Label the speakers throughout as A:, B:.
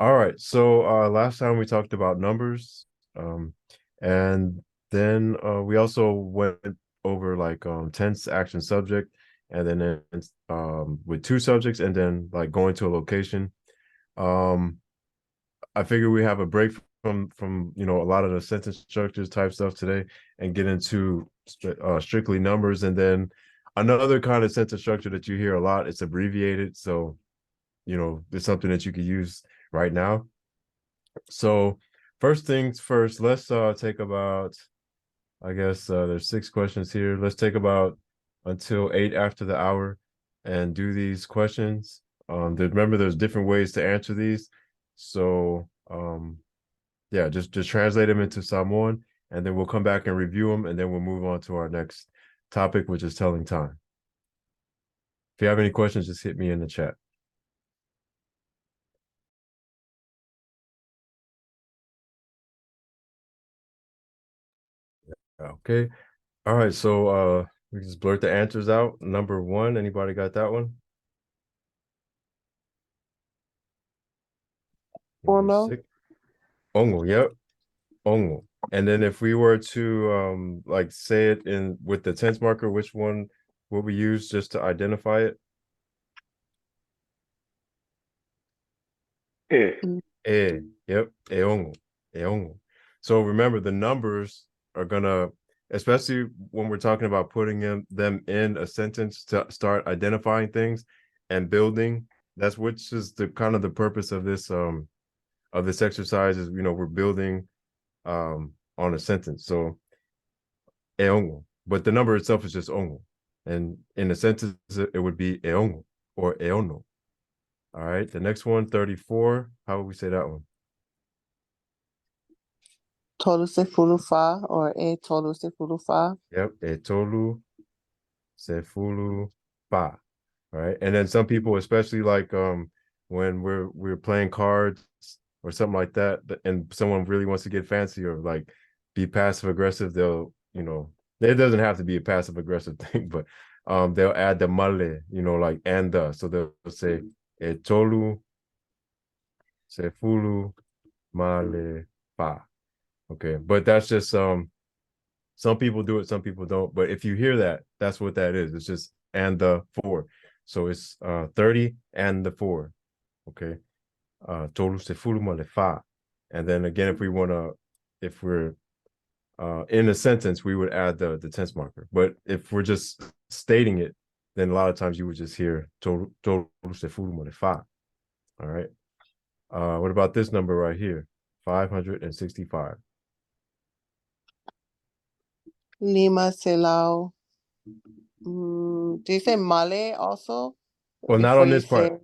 A: All right. So last time we talked about numbers, um, and then we also went over like tense, action, subject, and then with two subjects, and then like going to a location. Um, I figure we have a break from a lot of the sentence structures type stuff today, and get into strictly numbers, and then another kind of sentence structure that you hear a lot. It's abbreviated, so it's something that you could use right now. So first things first, let's take about, I guess there's six questions here. Let's take about until 8 after the hour and do these questions. Remember, there's different ways to answer these. So yeah, just translate them into Samoan, and then we'll come back and review them, and then we'll move on to our next topic, which is telling time. If you have any questions, just hit me in the chat. Okay. All right, so we just blurt the answers out. Number one, anybody got that one? Number
B: Uno,
A: six. Ongo, yep. Ongo. And then if we were to like say it in with the tense marker, which one would we use just to identify it?
B: mm,
A: Yep, ongo. Ongo. So remember the numbers are gonna, especially when we're talking about putting them in a sentence to start identifying things and building. That's which is the kind of the purpose of this exercise is we're building on a sentence. So e ongo, but the number itself is just ongo, and in a sentence it would be e ongo or e ono. All right, the next one, 34. How would we say that one?
B: tolu se fulu fa, or e tolu se fulu fa.
A: Yep, e tolu se fulu pa. All right, and then some people, especially like when we're playing cards or something like that, and someone really wants to get fancy or like be passive aggressive, they'll it doesn't have to be a passive aggressive thing, but they'll add the male, like and the, so they'll say e tolu se fulu male pa. Okay, but that's just some people do it, some people don't. But if you hear that, that's what that is. It's just and the four. So it's 30 and the four. Okay. Total se fulma le fa. And then again, if we're in a sentence, we would add the tense marker. But if we're just stating it, then a lot of times you would just hear total se fulma le fa. All right. What about this number right here? 565.
B: Lima Silao. Do you say Male also
A: Well, not
B: before
A: on
B: you
A: this
B: say?
A: part.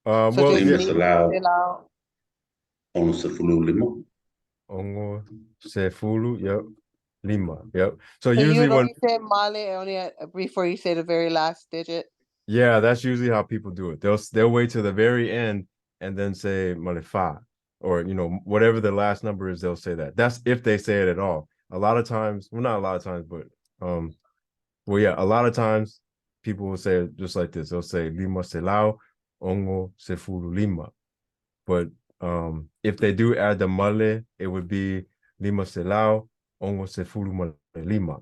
B: So
A: Well,
B: just
A: yeah.
C: Lima
B: Lima
C: Salau,
B: Silao.
C: Ono Sefulu Lima.
A: Ongo Sefulu, yep. Lima, yep. So
B: So you
A: usually
B: would
A: when,
B: only say Male only before you say the very last digit.
A: yeah, that's usually how people do it. They'll wait to the very end and then say malefa, or whatever the last number is, they'll say that. That's if they say it at all. A lot of times, well, not a lot of times, but well, yeah, a lot of times people will say it just like this. They'll say Lima Selao, Ongo Sefulu Lima. But if they do add the male, it would be Lima Selao, Ongo Sefulu Male Lima.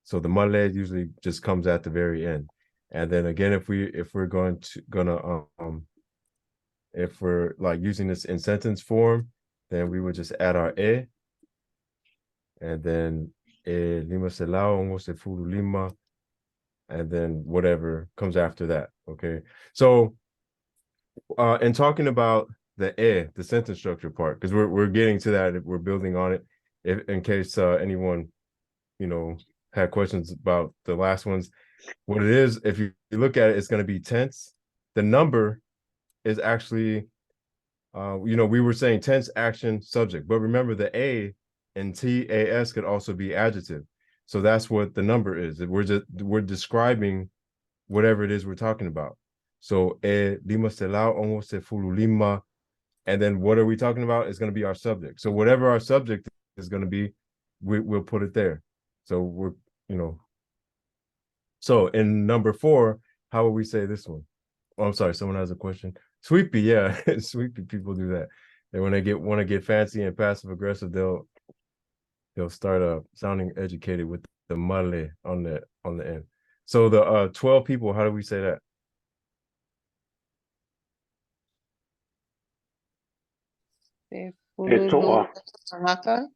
A: So the male usually just comes at the very end. And then again, if we're if we're like using this in sentence form, then we would just add our and then Lima Selao, Ongo Sefulu Lima, and then whatever comes after that. Okay. So in talking about the sentence structure part, because we're getting to that, we're building on it. If in case anyone had questions about the last ones, what it is, if you look at it, it's going to be tense. The number is actually, we were saying tense, action, subject, but remember the A and TAS could also be adjective. So that's what the number is. We're describing whatever it is we're talking about. So lima selao ongo se fulu lima, and then what are we talking about? It's going to be our subject. So whatever our subject is going to be, we'll put it there. So so in number 4, how would we say this one? Oh, I'm sorry, someone has a question. Sweepy, yeah. Sweepy people do that. And when they want to get fancy and passive aggressive, they'll start sounding educated with the male on the end. So the 12 people, how do we say that?
B: Se
C: Eto'a.
B: fululu tangata.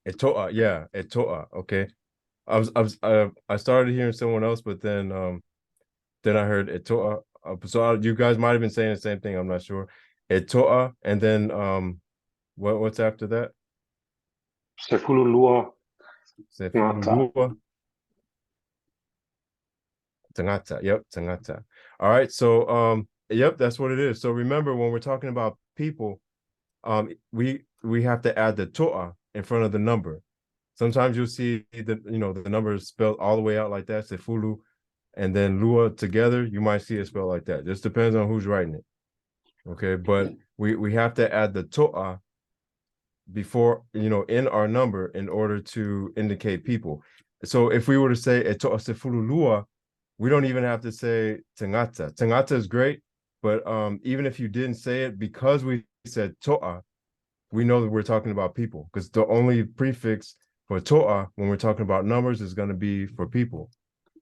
A: Eto'a, yeah, eto'a. Okay. I started hearing someone else, but then I heard eto'a. So you guys might have been saying the same thing. I'm not sure. Eto'a, and then what's after that?
C: Se fululua
A: Se
C: ngata.
A: fululua tangata. Yep, tangata. All right. So yep, that's what it is. So remember when we're talking about people, we have to add the to'a in front of the number. Sometimes you'll see the numbers spelled all the way out like that, sefulu, and then lua together. You might see it spelled like that. Just depends on who's writing it. Okay, but we have to add the to'a before in our number in order to indicate people. So if we were to say to'a sefulu lua, we don't even have to say tangata. Tangata is great, but even if you didn't say it, because we said to'a, we know that we're talking about people, because the only prefix for to'a when we're talking about numbers is going to be for people.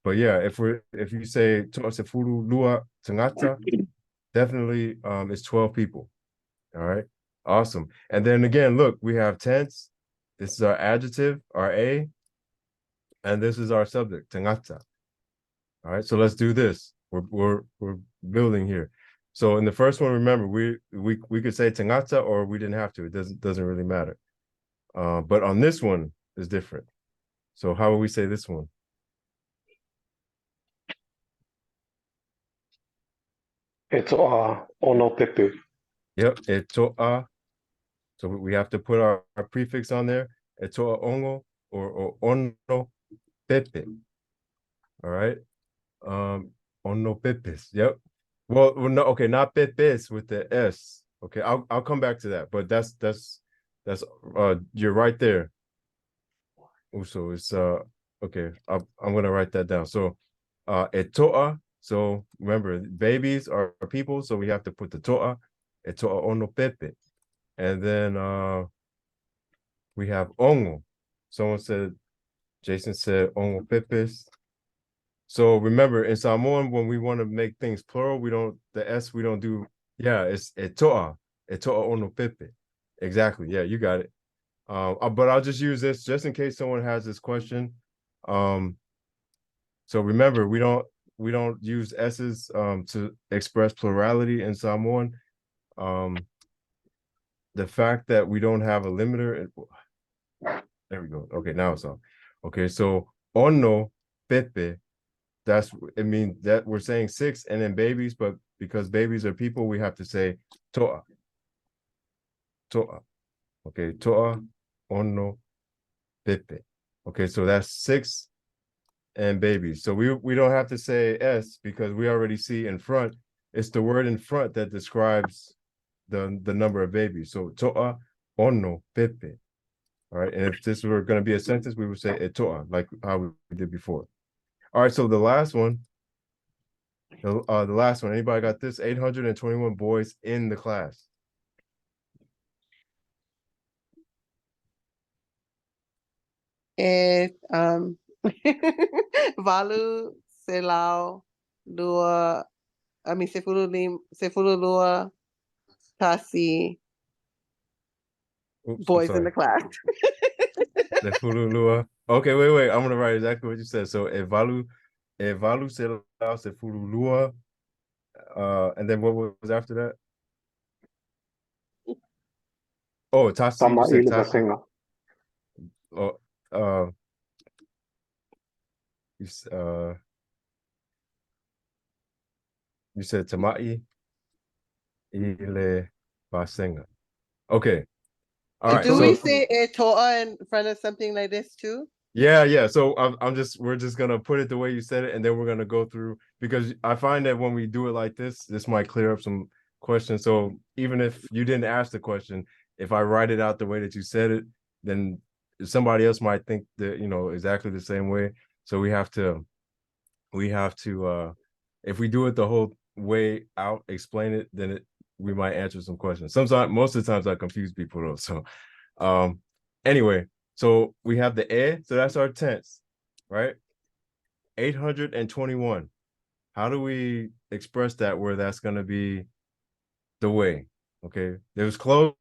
A: But yeah, if you say to'a sefulu lua tangata, definitely it's 12 people. All right, awesome. And then again, look, we have tense. This is our adjective, our a, and this is our subject, tangata. All right, so let's do this. We're building here. So in the first one, remember, we could say tangata or we didn't have to. It doesn't really matter. But on this one is different. So how would we say this one?
C: Eto'a ono pepe.
A: Yep, eto'a. So we have to put our prefix on there. Eto'a ongo or ono pepe. All right. Ono pepes. Yep. Well, no, okay, not pepes with the S. Okay, I'll come back to that, but that's you're right there. So it's okay. I'm gonna write that down. So eto'a. So remember, babies are people, so we have to put the to'a. Eto'a ono pepe. And then we have ongo. Jason said ongo pepes. So remember, in Samoan, when we want to make things plural, the S we don't do. Yeah, it's eto'a ono pepe. Exactly. Yeah, you got it. But I'll just use this just in case someone has this question. So remember, we don't use S's to express plurality in Samoan. The fact that we don't have a limiter. There we go. Okay, now it's on. Okay, so ono pepe. It means that we're saying six and then babies, but because babies are people, we have to say to'a. To'a. Okay, to'a ono pepe. Okay, so that's six and babies. So we don't have to say S because we already see in front. It's the word in front that describes the number of babies. So to'a ono pepe. All right, and if this were going to be a sentence, we would say eto'a, like how we did before. All right, so the last one. The last one. Anybody got this? 821 boys in the class.
B: Valu, Selau, Lua, se fululua, Tasi,
A: Oops, I'm
B: boys in
A: sorry.
B: the class.
A: The Fululua. Okay, wait. I'm gonna write exactly what you said. So evalu se Fululua. And then what was after that? Oh, Tasi. You
C: Tama
A: said
C: ili
A: Tasi.
C: basenga.
A: Oh, uh, you you said Tamai ile Basenga. Okay. All right.
B: Do we
A: So
B: say Toa in front of something like this too?
A: yeah. So we're just gonna put it the way you said it, and then we're gonna go through because I find that when we do it like this might clear up some questions. So even if you didn't ask the question, if I write it out the way that you said it, then somebody else might think that exactly the same way. So we have to if we do it way out, explain it, then we might answer some questions. Sometimes, most of the times I confuse people though. So anyway, so we have the so that's our tense, right? 821. How do we express that where that's going to be the way? Okay, it was close,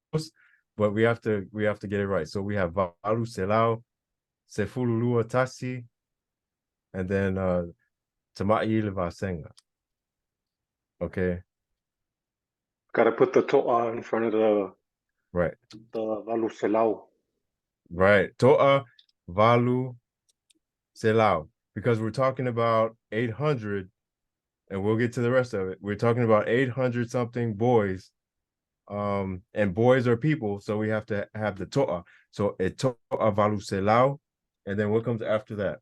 A: but we have to get it right. So we have valu selao, sefululua tasi, and then tama'i levasenga. Okay,
C: Gotta put the to'a in front of
A: right,
C: the valu selau.
A: right. To'a valu selao, because we're talking about 800, and we'll get to the rest of it. We're talking about 800 something boys, and boys are people, so we have to have the to'a. So et to'a valu selao, and then what comes after that?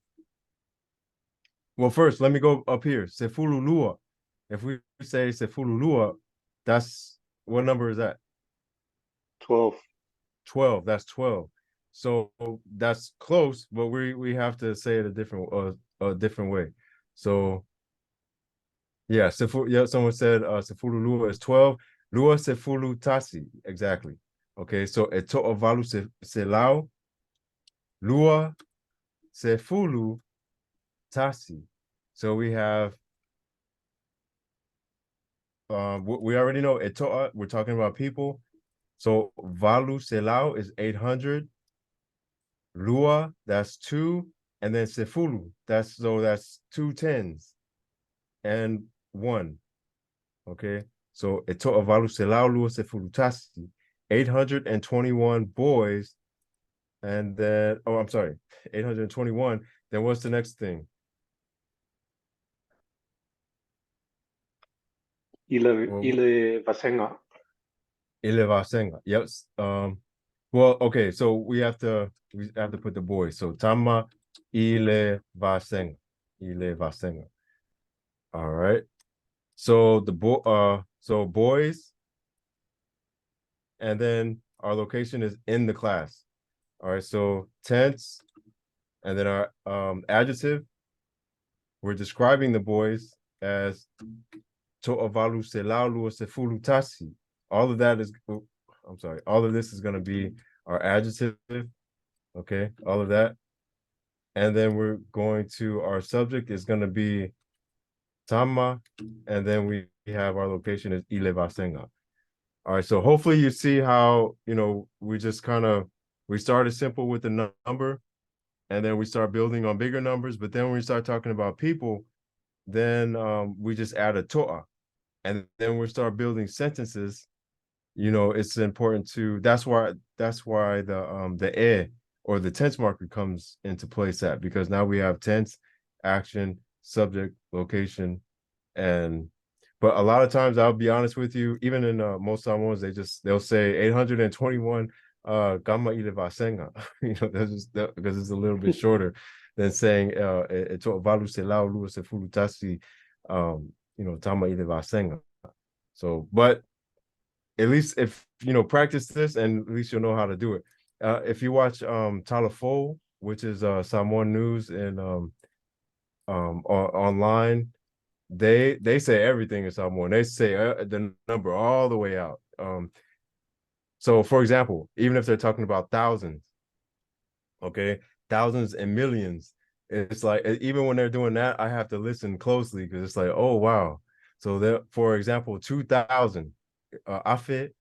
A: Well, first, let me go up here. Sefululua. If we say Sefululua, that's what number is that?
C: 12.
A: 12. That's 12. So that's close, but we have to say it a different way. So yeah, someone said Sefululua is 12. Lua Sefulu Tasi. Exactly. Okay, so eto valu selau, Lua Sefulu Tasi. So we have we already know etoa, we're talking about people. So valu selao is 800. Lua, that's 2. And then sefulu, that's 2 tens and 1. Okay. So etoa valu selao lua sefulu tasi. 821 boys. And then, oh, I'm sorry, 821. Then what's the next thing?
C: Ile vasenga.
A: Elevasenga. Yep. Well, okay, so we have to put the boys. So Tama Vasenga. Vasenga. All right. So so boys, and then our location is in the class. All right, so tense, and then our adjective, we're describing the boys as To'avalu Selaulu Sefulu Tasi. All of that is, I'm sorry, all of this is going to be our adjective. Okay, all of that. And then we're going to, our subject is going to be Tama, and then we have our location is Ilevasenga. All right, so hopefully you see how, we just we started simple with the number, and then we start building on bigger numbers, but then when we start talking about people, then we just add a to'a, and then we start building sentences. It's important to, that's why the or the tense marker comes into place, at because now we have tense, action, subject, location, and but a lot of times, I'll be honest with you, even in most Samoans, they'll say 821 gamma ile vasenga. That's just because it's a little bit shorter than saying valu selao lua sefulu tasi tama ile vasenga. So, but at least if practice this, and at least you'll know how to do it. If you watch Talafo, which is Samoan news and online, they say everything in Samoan. They say the number all the way out. So for example, even if they're talking about thousands, okay, thousands and millions, it's like even when they're doing that, I have to listen closely because it's like, oh wow. So there, for example, 2,000, afe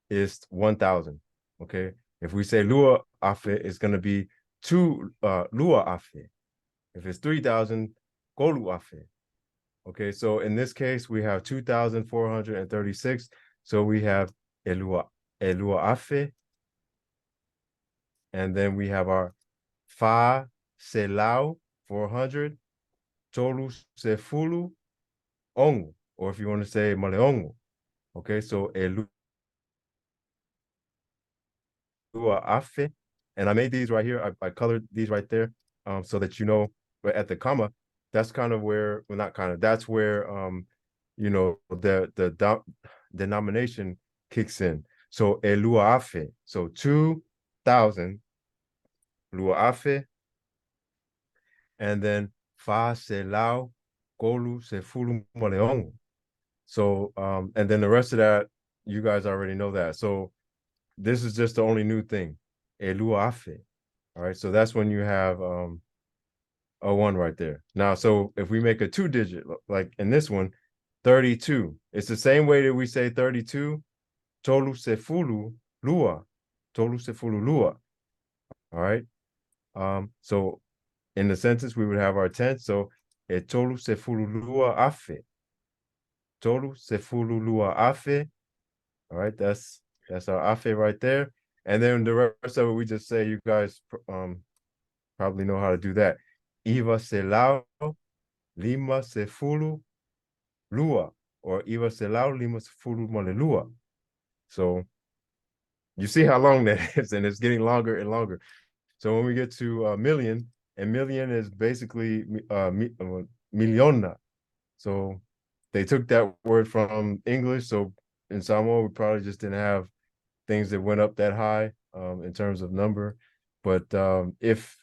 A: is 1,000. Okay, if we say lua afe, it's gonna be 2 lua afe. If it's 3,000, kolu afe. Okay, so in this case, we have 2,436. So we have elua afe, and then we have our fa selau 400, tolu sefulu ongu, or if you want to say maleongu. Okay, so elua afe, and I made these right here. I colored these right there, so that but at the comma, that's kind of where, well, not kind of, that's where the denomination kicks in. So elua afe, so 2,000 lua afe, and then fa selau Kolu se fulu maleongo. So, and then the rest of that, you guys already know that. So this is just the only new thing. Eluafe. All right. So that's when you have a one right there. Now, so if we make a 2-digit, like in this one, 32, it's the same way that we say 32, tolu sefulu lua, tolu sefulu lua. All right. So in the sentence, we would have our tense. So tolu sefulu lua afe, tolu sefulu lua afe. All right, that's our afe right there. And then the rest of it, we just say, you guys probably know how to do that. Iva selau lima sefulu lua, or Iva selau lima sefulu malelua. So you see how long that is, and it's getting longer and longer. So when we get to a million, and million is basically miliona. So they took that word from English. So in Samoa, we probably just didn't have things that went up that high in terms of number. But if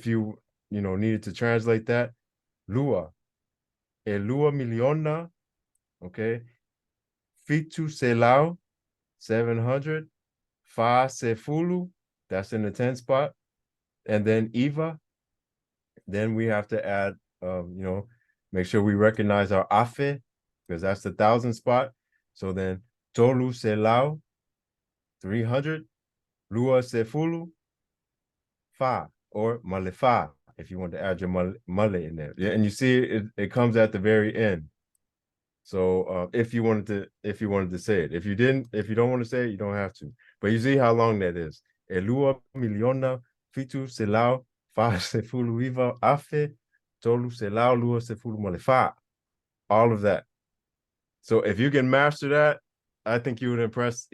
A: you needed to translate that, lua, lua miliona, okay, fitu selau, 700, fa sefulu, that's in the 10 spot, and then Eva, then we have to add, make sure we recognize our afe, because that's the 1,000 spot. So then tolu selau, 300, lua sefulu, fa, or malefa, if you want to add your male in there. Yeah, and you see it comes at the very end. So if you wanted to say it, if you don't want to say it, you don't have to. But you see how long that is. Elua miliona fitu selau fa sefulu viva afe tolu selau lua sefulu malefa. All of that. So if you can master that, I think you would impress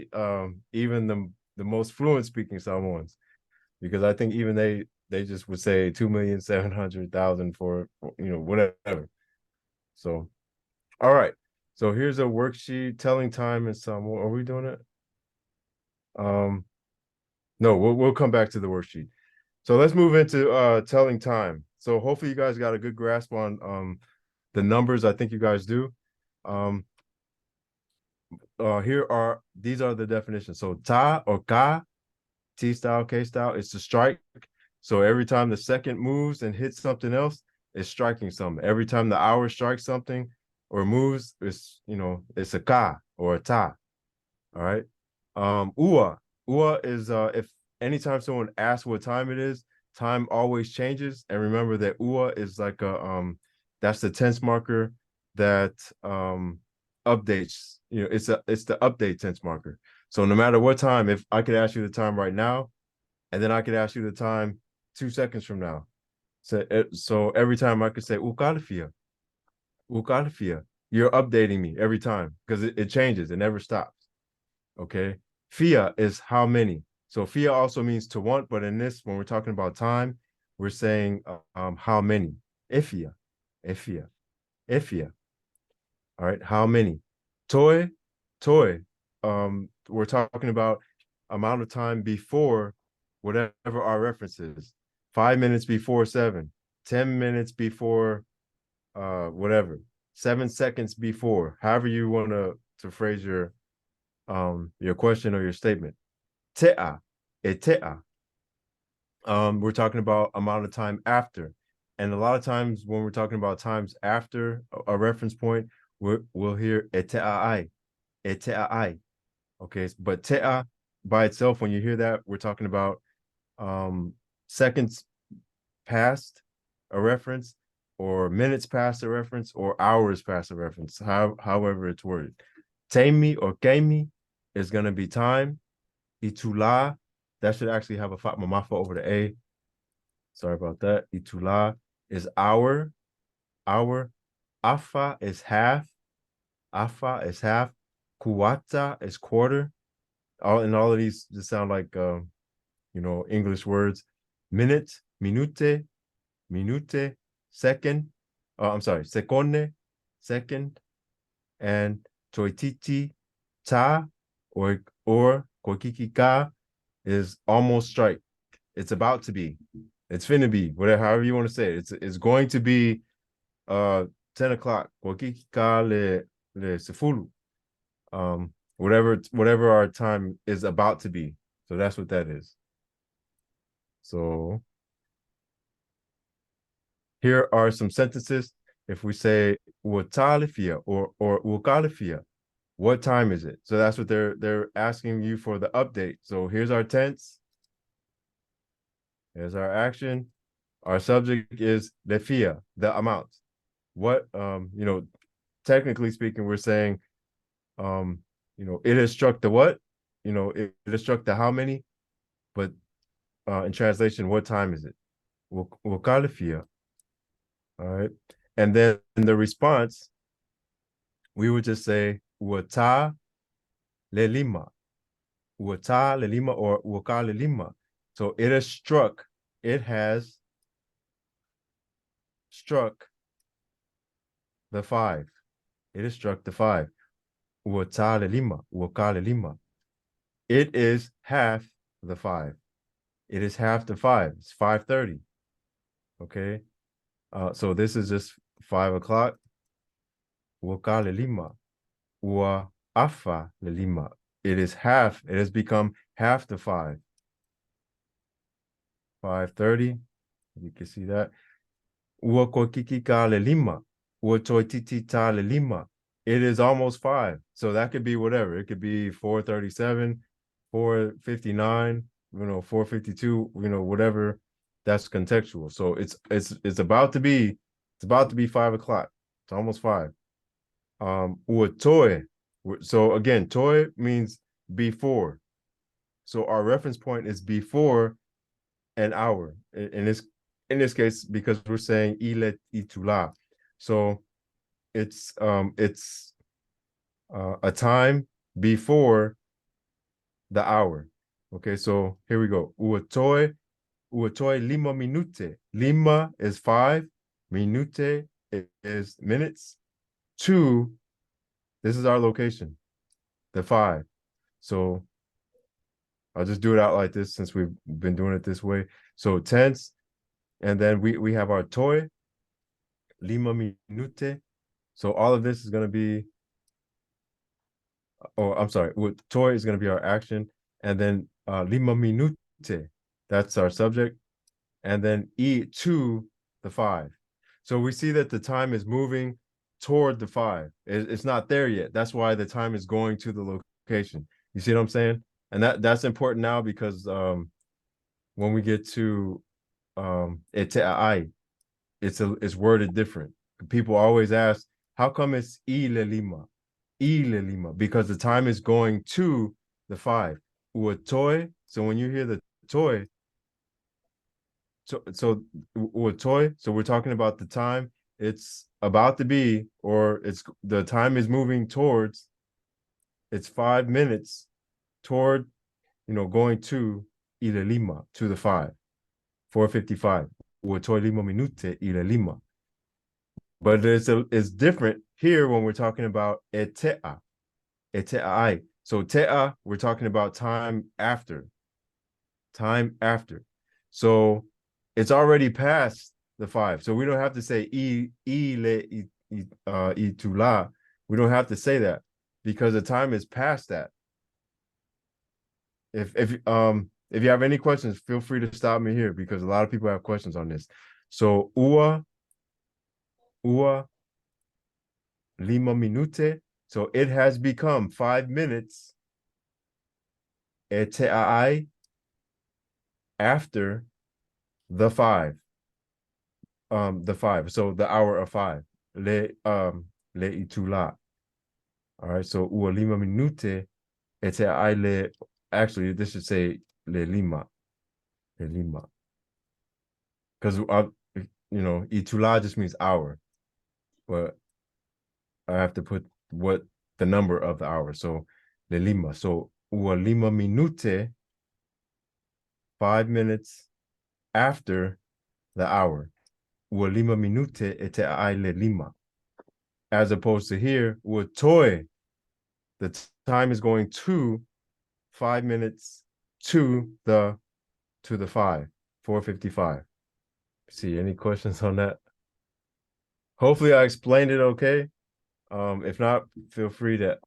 A: even the most fluent speaking Samoans, because I think even they just would say 2,700,000 for whatever. So all right. So here's a worksheet, telling time in Samoa. Are we doing it? No, we'll come back to the worksheet. So let's move into telling time. So hopefully you guys got a good grasp on the numbers. I think you guys do. These are the definitions. So ta or ka, T style, K style, it's to strike. So every time the second moves and hits something else, it's striking something. Every time the hour strikes something or moves, it's a ka or a ta. All right. Ua. Ua is if anytime someone asks what time it is, time always changes. And remember that ua is like that's the tense marker that updates. It's the update tense marker. So no matter what time, if I could ask you the time right now, and then I could ask you the time 2 seconds from now. So every time I could say ukalifia, ukalifia. You're updating me every time because it changes. It never stops. Okay. Fia is how many. So fia also means to want, but in this, when we're talking about time, we're saying how many. Ifia, ifia, ifia. All right. How many? Toy, toy. We're talking about amount of time before whatever our reference is. 5 minutes before 7, 10 minutes before whatever, 7 seconds before, however you want to phrase your question or your statement. Te'a, te'a. We're talking about amount of time after. And a lot of times when we're talking about times after a reference point, we'll hear ete'ai, ete'ai. Okay, but te'a by itself, when you hear that, we're talking about seconds past a reference, or minutes past a reference, or hours past a reference, however it's worded. Temi or kemi is going to be time. Itula, that should actually have a mamafa over the A. Sorry about that. Itula is hour. Hour. Afa is half. Afa is half. Kuwata is quarter. All of these just sound like English words. Minute, minute, minute, second. I'm sorry, seconde, second, and toititi ta or koikiki is almost strike. It's about to be. It's finna be. Whatever, however you want to say it. It's going to be 10 o'clock. Wakika le sefulu. Whatever our time is about to be. So that's what that is. So here are some sentences. If we say watalifia or wakalifia, what time is it? So that's what they're asking you for the update. So here's our tense. Here's our action. Our subject is lefia, the amount. What technically speaking, we're saying it has struck the what? It has struck the how many, but in translation, what time is it? Wakalifia. All right. And then in the response, we would just say wata lelima. Wata lelima or waka lelima. So it has struck the 5. It has struck the 5. Wata lelima, waka lelima. It is half the 5. It is half the 5. It's 5:30. Okay. So this is just 5 o'clock. Waka lelima. Wa afa lelima. It is half. It has become half the 5. 5:30. You can see that. Ua kokikika lelima. Ua toititita lelima. It is almost 5. So that could be whatever. It could be 4:37, 4:59, 4:52, whatever. That's contextual. So it's about to be 5 o'clock. It's almost 5. Ua toi. So again, toi means before. So our reference point is before an hour. In this case, because we're saying ile itula. So it's a time before the hour. Okay, so here we go. Uatoy lima minute. Lima is 5. Minute is minutes. 2, this is our location, the 5. So I'll just do it out like this since we've been doing it this way. So tense, and then we have our toy, lima minute. So all of this is going to be, I'm sorry, toy is going to be our action, and then lima minute, that's our subject, and then to the 5. So we see that the time is moving toward the 5. It's not there yet. That's why the time is going to the location. You see what I'm saying? And that's important now because when we get to ete'ai, it's worded different. People always ask, how come it's ile lima? Ile lima, because the time is going to the 5. Uatoy, so when you hear the toy, so uatoy, so we're talking about the time it's about to be, or the time is moving towards, it's 5 minutes toward, going to ile lima, to the 5. 4:55. Uatoy lima minute ile lima. But it's different here when we're talking about ete'a, ete'ai. So te'a, we're talking about time after. So it's already past the 5. So we don't have to say itula. We don't have to say that because the time is past that. If you have any questions, feel free to stop me here because a lot of people have questions on this. So ua lima minute. So it has become 5 minutes ete'ai after the 5. The 5. So the hour of 5. Le itula. All right. So ua lima minute ete'ai le. Actually, this should say le lima. Le lima. Because itula just means hour, but I have to put what the number of the hour. So le lima. So ua lima minute, 5 minutes after the hour. Ua lima minute ete'ai le lima. As opposed to here, ua toi, the time is going to 5 minutes to the 5, 4:55. See, any questions on that? Hopefully I explained it okay. If not, feel free to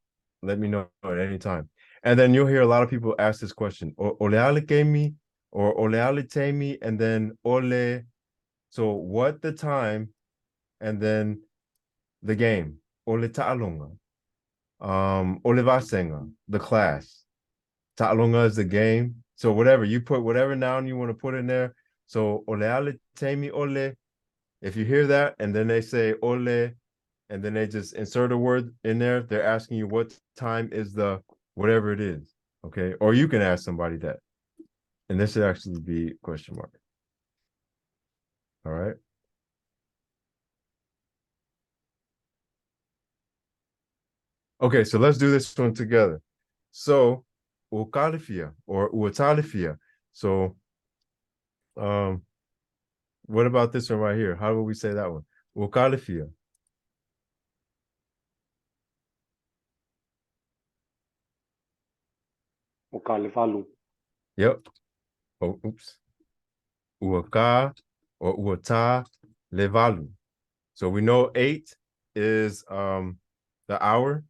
A: let me know at any time. And then you'll hear a lot of people ask this question, oleale me or oleale me, and then ole. So what the time, and then the game. Ole ta'alonga. Ole vasenga, the class. Ta'alonga is the game. So whatever, you put whatever noun you want to put in there. So oleale me ole. If you hear that and then they say ole, and then they just insert a word in there, they're asking you what time is the whatever it is. Okay. Or you can ask somebody that. And this should actually be question mark. All right. Okay, so let's do this one together. So ukalifia or uatalifia. So what about this one right here? How would we say that one? Ukalifia.
C: Ukalevalu.
A: Yep. Oh, oops. Uaka or uata levalu. So we know 8 is the hour.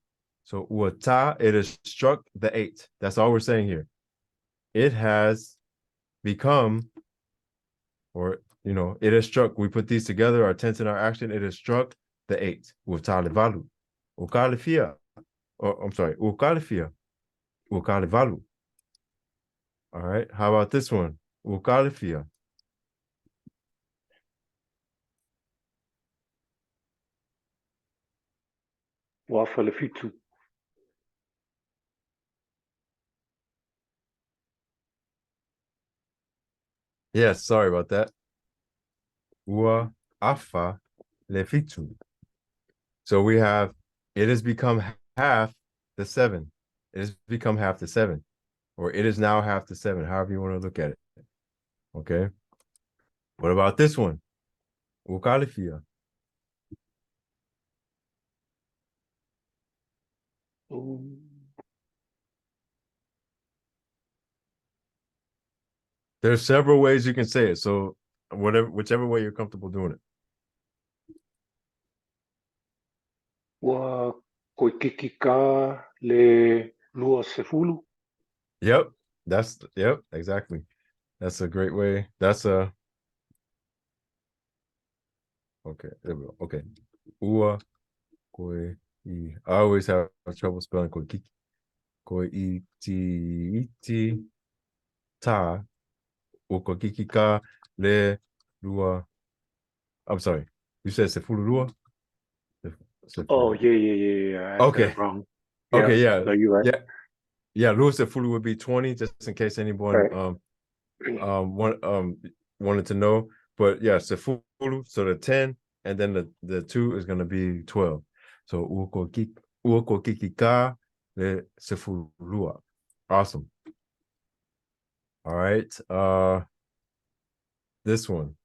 A: So uata, it has struck the 8. That's all we're saying here. It has become, or it has struck. We put these together, our tense and our action. It has struck the 8. Uata levalu. Ukalifia. Or I'm sorry, ukalifia. Ukalivalu. All right. How about this one? Ukalifia.
C: Wafalefitu.
A: Yes, sorry about that. Ua afa lefitu. So we have, it has become half the 7. It has become half the 7, or it is now half the 7, however you want to look at it. Okay. What about this one? Ukalifia. There's several ways you can say it. So whichever way you're comfortable doing it.
C: Wa koikikika le lua sefulu.
A: Yep. Yep, exactly. That's a great way. That's a okay. There we go. Okay. Ua koi I always have trouble spelling koi kiki. Koi iti ta uko kiki ka le lua. I'm sorry. You said sefulu lua?
C: Oh,
A: Sefulu.
C: yeah. I said
A: Okay.
C: it wrong. Yeah,
A: Okay, yeah.
C: no, you're right.
A: Yeah. Yeah, Lua sefulu would be 20, just in case anyone
C: Right.
A: wanted to know. But yeah, sefulu, so the 10, and then the 2 is gonna be 12. So uko kiki ka le sefulua. Awesome. All right. This one.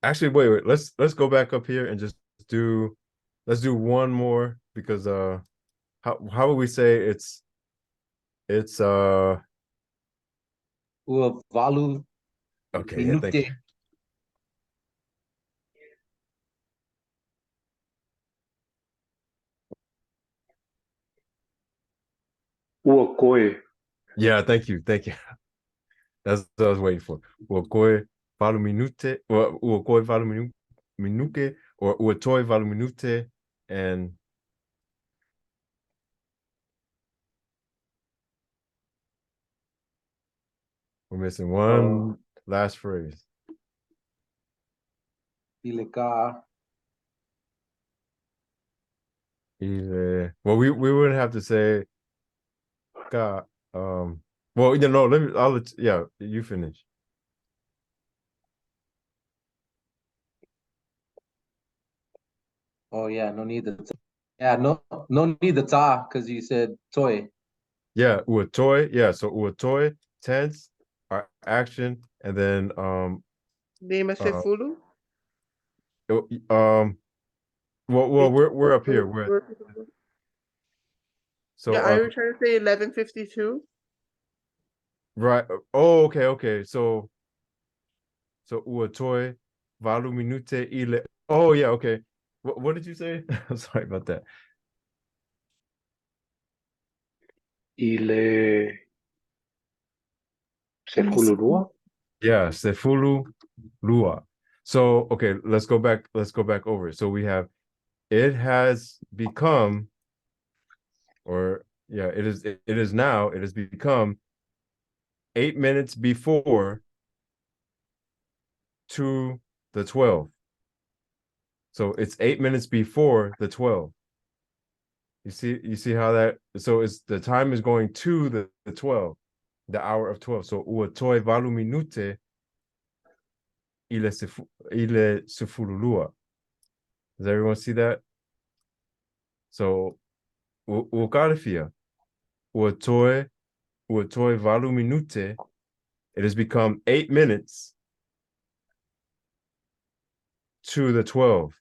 A: Actually, wait. Let's go back up here and just do let's do one more, because how would we say it's
D: Valu
A: okay, yeah, thank you.
D: Minute.
C: Ua koe.
A: Yeah, thank you. Thank you. That's what I was waiting for. Uokoe valu minute, or uokoe valu minuke, or uotoi valu minute, and we're missing one last phrase.
D: Ileka.
A: Either, well, we wouldn't have to say ka. Well, no, I'll let, yeah, you finish.
D: Oh yeah, no need the yeah, no need the ta because you said toy.
A: Yeah, uotoi. Yeah, so uotoi, tense, our action, and then
B: Name a
A: uh
B: Sefulu.
A: well, we're up here. We're
B: Yeah,
A: so
B: are you trying to say 1152?
A: Right. Oh, okay. So uatoy valu minute ile. Oh yeah, okay. What did you say? I'm sorry about that.
C: Ile
B: Ile se fulu.
C: Sefulurua?
A: Yeah, sefulu lua. So okay, let's go back. Let's go back over it. So we have it has become, or yeah, it is now, it has become 8 minutes before to the 12. So it's 8 minutes before the 12. You see how that, so it's the time is going to the 12, the hour of 12. So uatoe valu minute ile sefululua. Does everyone see that? So ukarifia uatoe valu minute. It has become 8 minutes to the 12.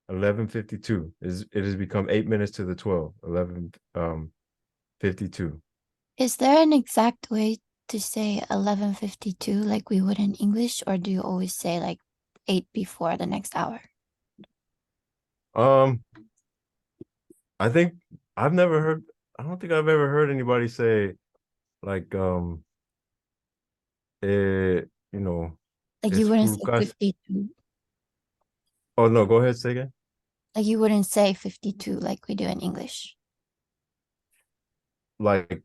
A: 11:52 is it has become 8 minutes to the 12. 11:52.
E: Is there an exact way to say 11:52 like we would in English, or do you always say like 8 before the next hour?
A: Um, I think I've never heard. I don't think I've ever heard anybody say like you know,
E: Like you
A: es
E: wouldn't say
A: fulucas.
E: 52.
A: Oh no, go ahead, say again.
E: Like you wouldn't say 52 like we do in English.
A: Like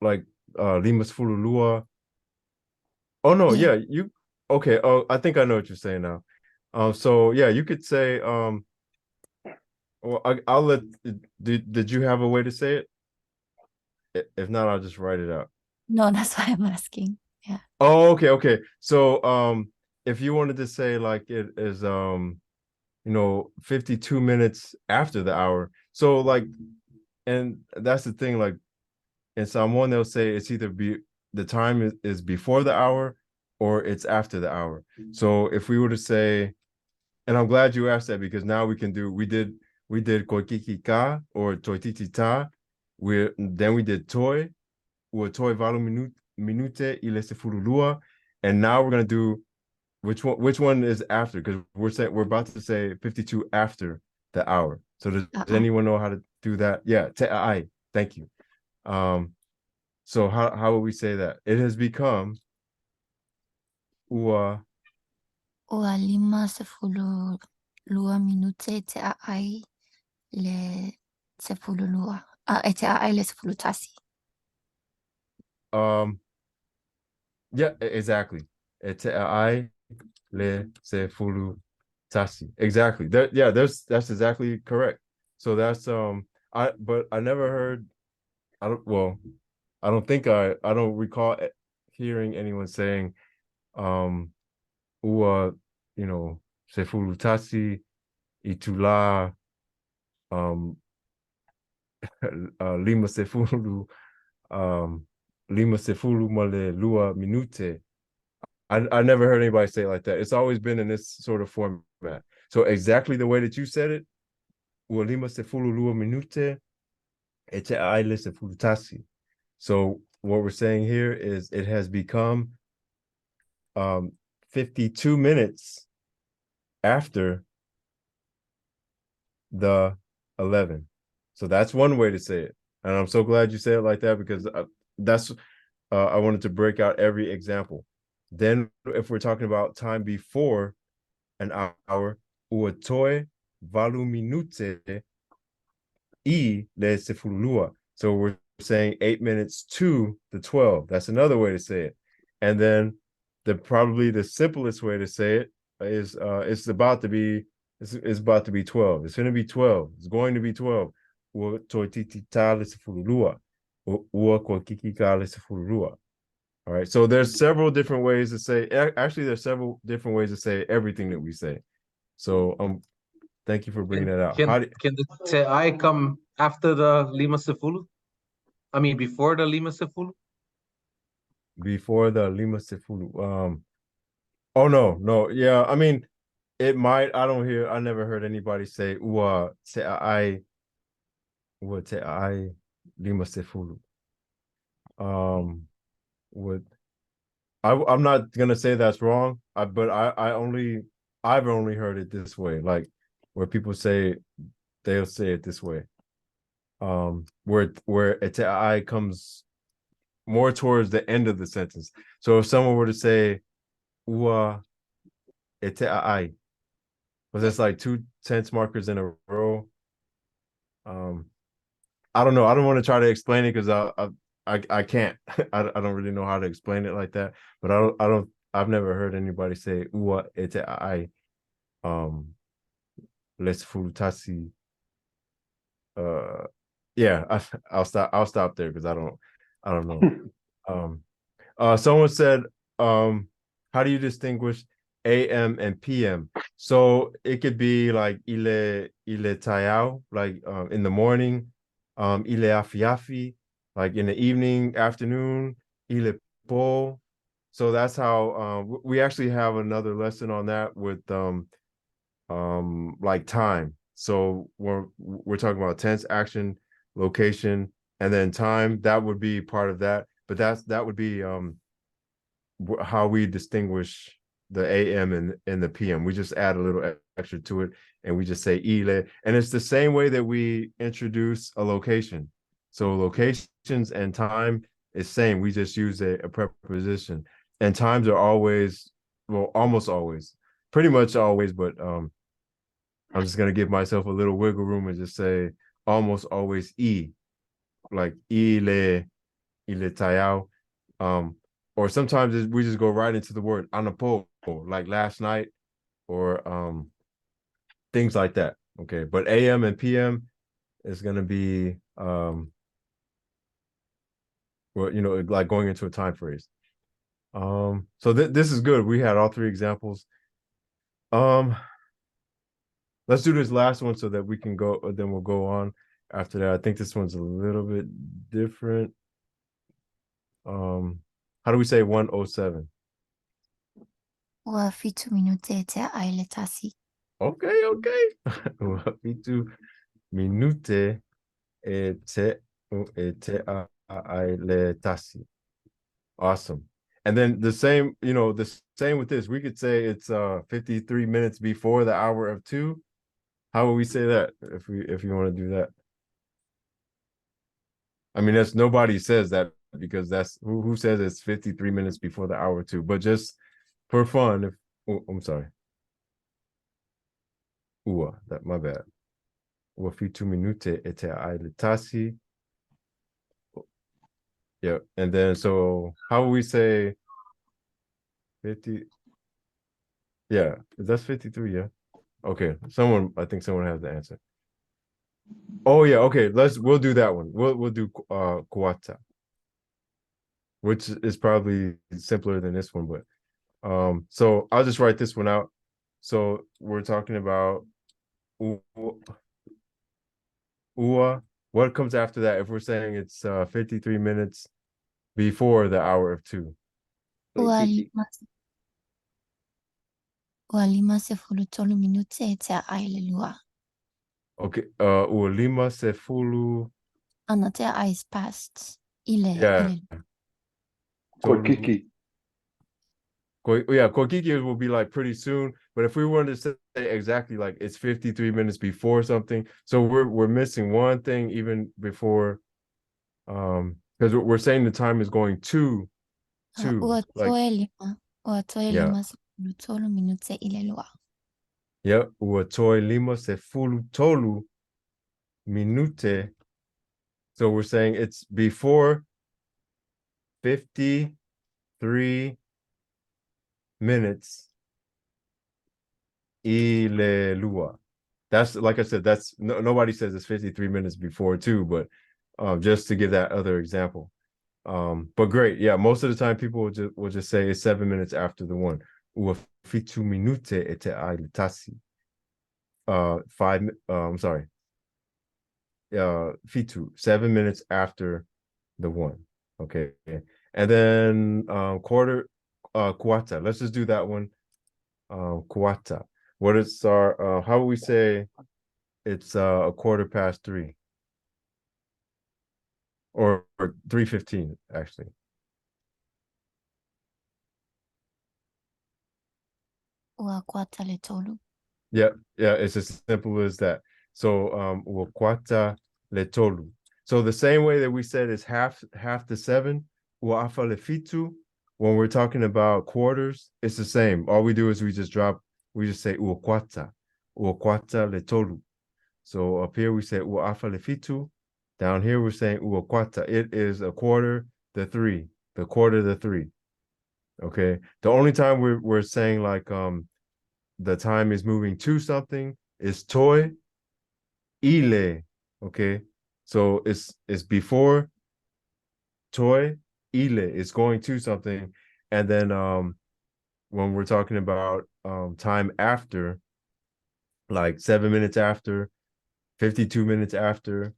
A: like limas fululua. Oh no,
E: Yeah.
A: yeah, you okay. Oh, I think I know what you're saying now. So yeah, you could say well, I'll let. Did you have a way to say it? If not, I'll just write it out.
E: No, that's why I'm asking. Yeah.
A: Oh, okay. So if you wanted to say like it is 52 minutes after the hour. So like, and that's the thing, like in Samoan they'll say it's either the time is before the hour or it's after the hour. So if we were to say, and I'm glad you asked that because now we did koikiki ka or toititi ta. Then we did toy or toy valu minute ile se furulua. And now we're gonna do which one is after, because we're about to say 52 after the hour. So does anyone know how to do that? Yeah, I thank you. So how would we say that? It has become ua
E: Ua lima sepuluh lua minute te ai le sepuluh lua. Te ai le sepuluh tasi.
A: yeah, exactly. Te ai le se fulu tasi. Exactly. Yeah, that's exactly correct. So that's but I never heard, I don't well, I don't recall hearing anyone saying ua, se fulu tasi itula lima se fulu lima se fulu male lua minute. I never heard anybody say it like that. It's always been in this sort of format. So exactly the way that you said it, ua lima se fulu lua minute, ete aile se fulu tasi. So what we're saying here is it has become 52 minutes after the 11. So that's one way to say it. And I'm so glad you said it like that because that's I wanted to break out every example. Then if we're talking about time before an hour, uatoe valu minute I le sefulua. So we're saying 8 minutes to the 12. That's another way to say it. And then probably the simplest way to say it is it's about to be 12. It's going to be 12. It's going to be 12. All right. So there's several different ways to say, actually, there's several different ways to say everything that we say. So thank you for bringing that out.
D: Can the te ai come after the lima sefulu? I mean, before the lima sefulu?
A: Before the lima sefulu? Oh no. Yeah, I mean, it might. I never heard anybody say ua te ai lima sefulu. Would I'm not gonna say that's wrong, but I've only heard it this way, like where people say they'll say it this way. Where I comes more towards the end of the sentence. So if someone were to say ua I, but that's like two tense markers in a row. I don't know. I don't want to try to explain it because I can't. I don't really know how to explain it like that. But I don't. I've never heard anybody say ua I les fultasi. Yeah, I'll stop there because I don't know. Um, someone said, how do you distinguish AM and PM? So it could be like ile tayao, like in the morning, ile afiafi, like in the evening, afternoon, ile po. So that's how we actually have another lesson on that with like time. So we're talking about tense, action, location, and then time. That would be part of that. But that would be how we distinguish the AM and the PM. We just add a little extra to it, and we just say ile, and it's the same way that we introduce a location. So locations and time is same. We just use a preposition, and times are always, well, almost always, pretty much always, but I'm just gonna give myself a little wiggle room and just say almost always like ile tayao. Or sometimes we just go right into the word anapo, like last night, or things like that. Okay, but AM and PM is gonna be well, like going into a time phrase. So this is good. We had all three examples. Um, let's do this last one so that we can go. Then we'll go on after that. I think this one's a little bit different. How do we say 107?
E: Ua fitu minute te ai le tasi.
A: Okay. Fitu minute e te le tasi. Awesome. And then the same, the same with this. We could say it's 53 minutes before the hour of 2. How would we say that if you want to do that? I mean, that's nobody says that because that's who says it's 53 minutes before the hour of 2, but just for fun, I'm sorry. That my bad. Ua fitu minute e te ai le tasi. Yeah, and then so how would we say 50? Yeah, that's 53, yeah. Okay, I think someone has the answer. Oh yeah, okay, we'll do that one. We'll do kuata, which is probably simpler than this one, but so I'll just write this one out. So we're talking about ua. What comes after that if we're saying it's 53 minutes before the hour of 2?
E: Ua lima sefulu tolu minute te ai le lua.
A: Okay, ua lima sefulu.
E: Ana te ai is past. Ile,
A: Yeah, tolu.
C: Koikiki.
A: Yeah, Kokiki will be like pretty soon. But if we wanted to say exactly like it's 53 minutes before something, so we're missing one thing even before, because we're saying the time is going to
E: Ua
A: like
E: toe
A: yeah,
E: lima sefulu tolu minute ile lua.
A: yeah, ua toi lima sefulu tolu minute. So we're saying it's before 53 minutes ile lua. That's like I said, that's nobody says it's 53 minutes before 2, but just to give that other example. But great, yeah, most of the time people will just say it's 7 minutes after the one. Ua fitu minute e te ai le tasi. I'm sorry. Fitu, 7 minutes after the one. Okay. And then kuata. Let's just do that one. Kuata. What is our how would we say it's a 3:15? or 3:15 actually.
E: Ua kwata le tolu.
A: Yeah, it's as simple as that. So uokwata le tolu. So the same way that we said is half to 7, uafa le fitu, when we're talking about quarters, it's the same. All we do is we just say uokwata le tolu. So up here we say uafa le fitu. Down here we're saying uokwata. It is a quarter to 3. The quarter to 3. Okay. The only time we're saying like the time is moving to something is toi ile. Okay. So it's before toi ile is going to something. And then when we're talking about time after, like 7 minutes after, 52 minutes after,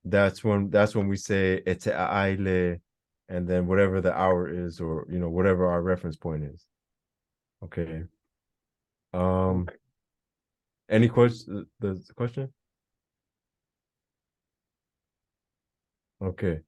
A: that's when we say ete aile, and then whatever the hour is, or whatever our reference point is. Okay.
C: Okay.
A: Any question? The question? Okay.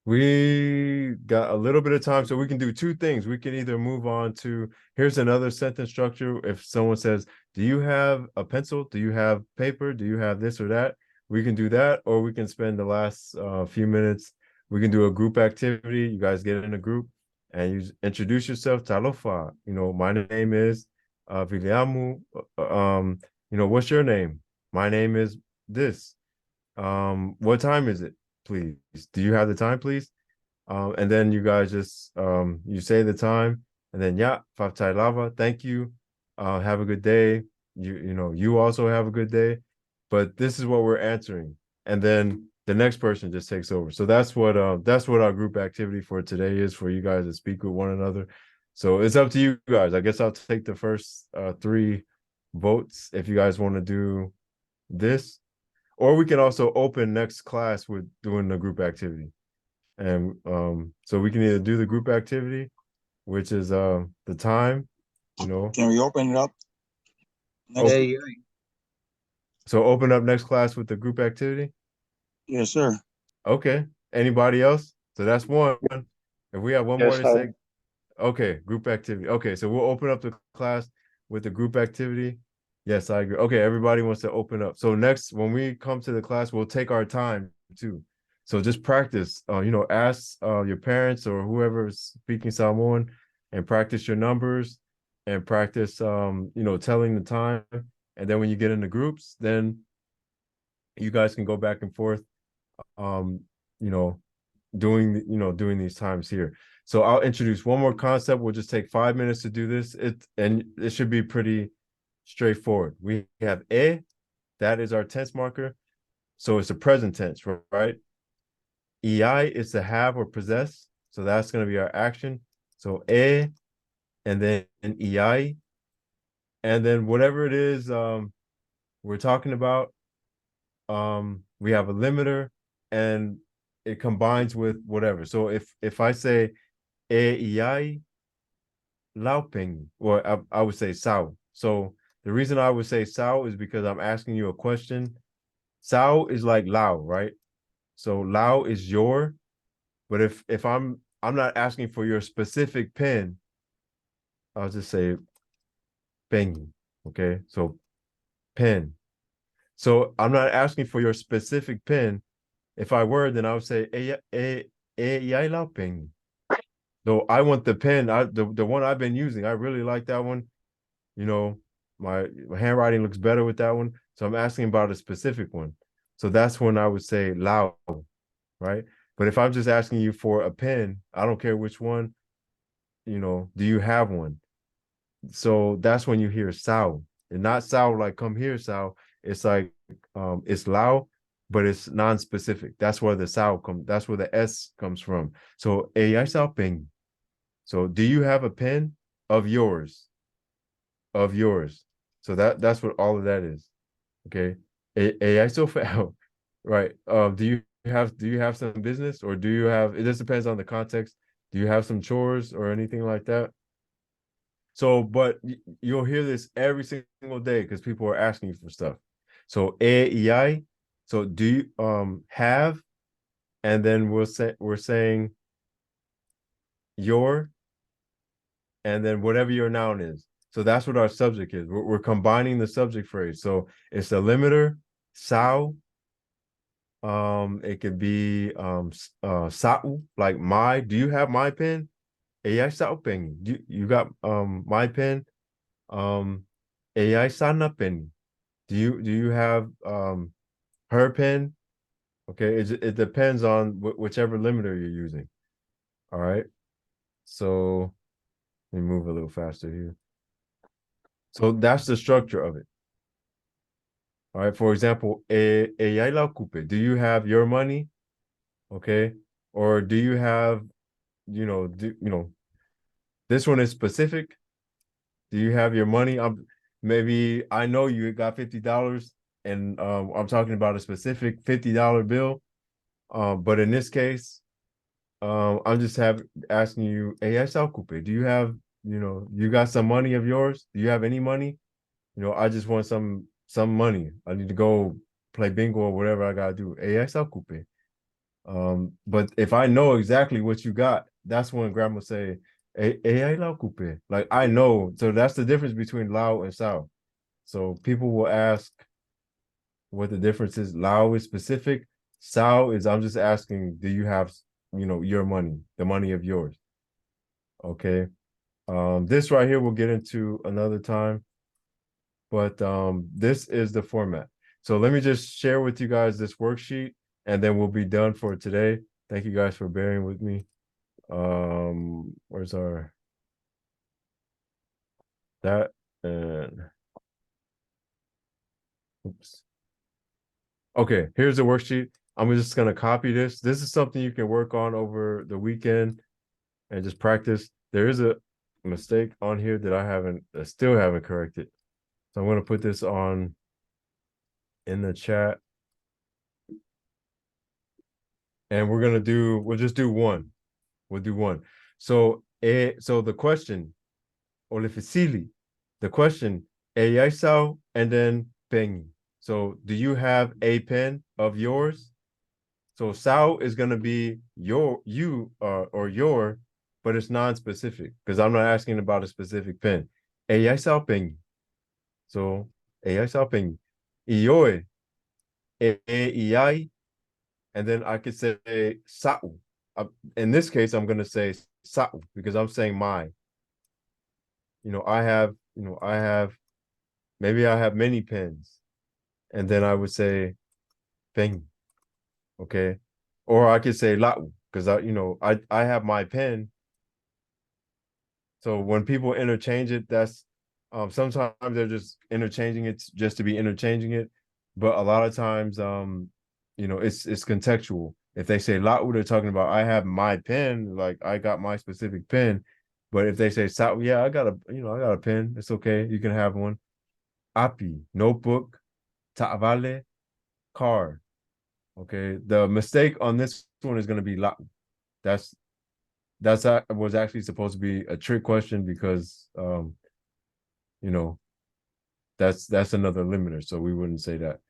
A: We got a little bit of time, so we can do two things. We can either move on to, here's another sentence structure. If someone says, do you have a pencil? Do you have paper? Do you have this or that? We can do that, or we can spend the last few minutes. We can do a group activity. You guys get in a group and you introduce yourself. Talofa, my name is Viliamu. What's your name? My name is this. What time is it? Please. Do you have the time, please? And then you guys just you say the time, and then Faftai Lava, thank you. Have a good day. You also have a good day. But this is what we're answering. And then the next person just takes over. So that's what our group activity for today is, for you guys to speak with one another. So it's up to you guys. I guess I'll take the first 3 votes if you guys want to do this. Or we can also open next class with doing the group activity. And so we can either do the group activity, which is the time,
F: Can we open it up?
D: Yeah.
A: So open up next class with the group activity.
F: Yes, sir.
A: Okay. Anybody else? So that's one. If we have one more
C: Yes,
A: to say, okay, group activity. Okay, so we'll open up the class with the group activity. Yes, I agree. Okay, everybody wants to open up. So next, when we come to the class, we'll take our time too. So just practice, ask your parents or whoever is speaking Samoan, and practice your numbers, and practice, telling the time. And then when you get into groups, then you guys can go back and forth, um, doing these times here. So I'll introduce one more concept. We'll just take 5 minutes to do this. And it should be pretty straightforward. We have that is our tense marker. So it's a present tense, right? EI is to have or possess. So that's going to be our action. So and then EI. And then whatever it is we're talking about, we have a limiter, and it combines with whatever. So if I say EI lauping, or I would say sao. So the reason I would say sao is because I'm asking you a question. Sao is like lao, right? So lao is your, but if I'm not asking for your specific pen, I'll just say peng. Okay, so pen. So I'm not asking for your specific pen. If I were, then I would say yai lao peng. So I want the pen, the one I've been using. I really like that one. My handwriting looks better with that one. So I'm asking about a specific one. So that's when I would say lao, right? But if I'm just asking you for a pen, I don't care which one, do you have one? So that's when you hear sao. And not sao like come here, sao. It's like it's lao, but it's non-specific. That's where the sao comes, that's where the S comes from. So ai sao peng. So do you have a pen of yours? Of yours. So that's what all of that is. Okay. AI so foul. Right. Do you have some business, or do you have, it just depends on the context. Do you have some chores or anything like that? So, but you'll hear this every single day because people are asking you for stuff. So ei. So do you have, and then we're saying your, and then whatever your noun is. So that's what our subject is. We're combining the subject phrase. So it's a limiter, sao. It could be Sa'u, like my. Do you have my pen? AI sao pen. You got my pen? AI sana pen. Do you have her pen? Okay, it depends on whichever limiter you're using. All right. So let me move a little faster here. So that's the structure of it. All right. For example, AI la coupe. Do you have your money? Okay. Or do you have, this one is specific. Do you have your money? Maybe I know you got $50, and I'm talking about a specific $50 bill. But in this case, I'm just asking you, hey, coupe. Do you have, you got some money of yours? Do you have any money? I just want some money. I need to go play bingo or whatever I gotta do. Hey, coupe. But if I know exactly what you got, that's when grandma say, hey, lao coupe. Like I know. So that's the difference between Lao and Sao. So people will ask what the difference is. Lao is specific. Sao is I'm just asking, do you have, your money, the money of yours? Okay. This right here we'll get into another time. But this is the format. So let me just share with you guys this worksheet, and then we'll be done for today. Thank you guys for bearing with me. Where's our that and oops. Okay, here's the worksheet. I'm just gonna copy this. This is something you can work on over the weekend and just practice. There is a mistake on here that I still haven't corrected. So I'm gonna put this on in the chat. And we'll just do one. We'll do one. So the question, Olefisili, the question, Eyaisao, and then Pengi. So do you have a pen of yours? So Sao is gonna be or your, but it's non-specific because I'm not asking about a specific pen. Eyaisao Pengi. So Eyaisao Pengi. Ioe, Iyai, and then I could say Sa'u. In this case, I'm gonna say Sa'u because I'm saying my. Maybe I have many pens, and then I would say Peng, okay? Or I could say La'u because I have my pen. So when people interchange it, that's sometimes they're just interchanging it just to be interchanging it, but a lot of times it's contextual. If they say La'u, they're talking about I have my pen, like I got my specific pen. But if they say Sa'u, yeah, I got a pen. It's okay. You can have one. Api, notebook, Ta'vale, car. Okay. The mistake on this one is gonna be La'u. That's was actually supposed to be a trick question because you know, that's another limiter, so we wouldn't say that.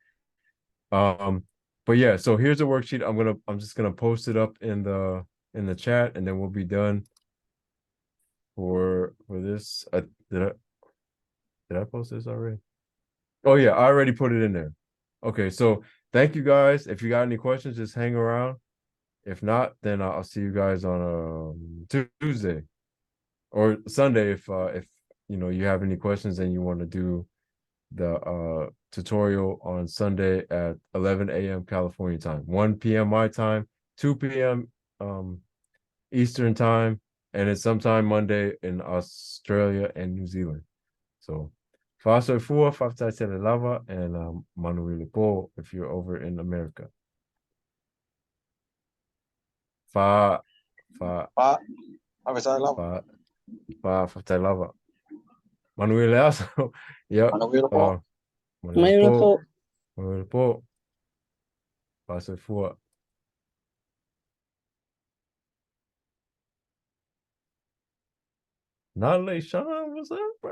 A: But yeah, so here's a worksheet. I'm just gonna post it up in the chat, and then we'll be done for this. Did I post this already? Oh yeah, I already put it in there. Okay, so thank you guys. If you got any questions, just hang around. If not, then I'll see you guys on Tuesday or Sunday if you have any questions and you want to do the tutorial on Sunday at 11 a.m. California time, 1 p.m. my time, 2 p.m. Eastern time, and it's sometime Monday in Australia and New Zealand. So Faso Fua, Fafta Lava, and Manuel Po if you're over in America. Fa Fa
F: Pa, Officer Love,
A: Fa Fafta Lava. Manuel also. Yep.
F: Manuel Po.
A: Manuel
B: Mayroon
A: Po.
B: po.
A: Manuel Po. Faso Fua. Not late, Sean. What's up, bro?